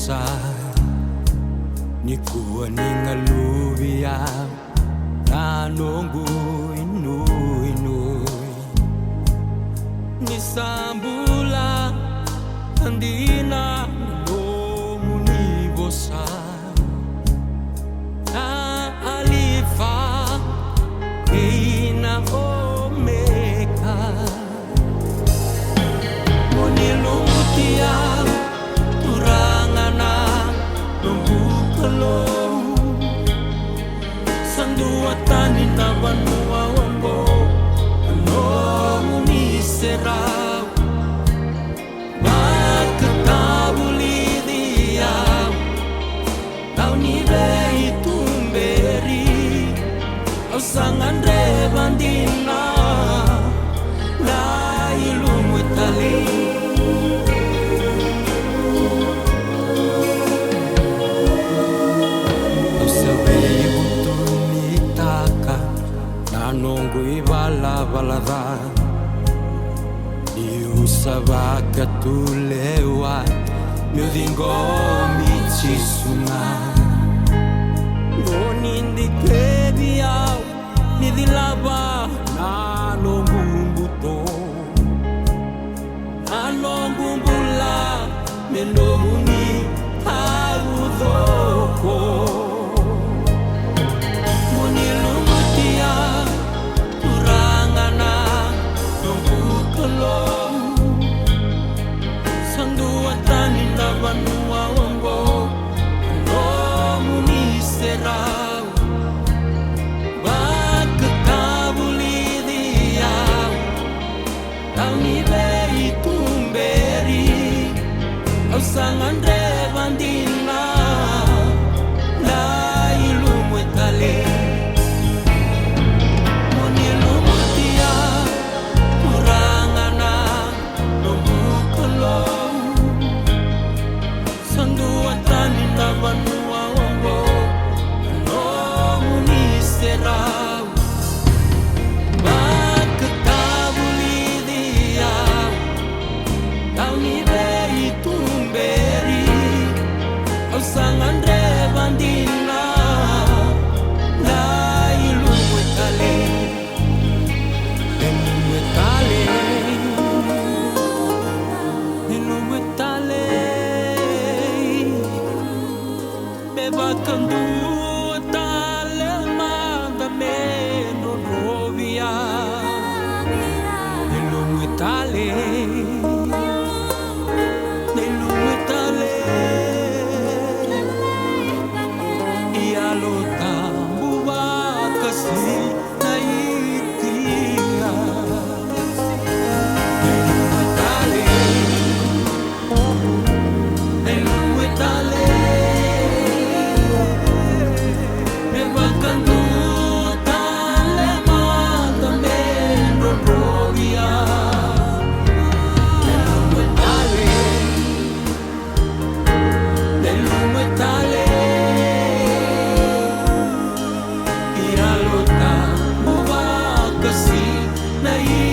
bosar ni kuwa ni ngaluvia nanongu inu ni sambula andina nomu ni bosar na alifa ina omeka monilumutia turangana nombukalo sandua tani na vanua wambo nomu ni serau makatabulidia tau ni vei tumberi au sangandre bandina la ilumu itali nongo ibala balada iusabaka tulewa miudingo michisuna nonindi kebiau nidilaba nanongumbuto nanongumbula mendomuni agudoko vanua wambo nomu ni serau makatabulidia tau ni vei tumberi au sangandre bandina la ilumu etale monilumutia turangana nombukalo sandua tani na vanua wambo nomu ni serau makatabulidia tau ni vei tumberi au sangandre bandina la ilumu etale ilumu etale ilumu etale bakando tale manda meno novia nell'uomo tale ia lo tambu bakasi na itia nell'uomo tale Naí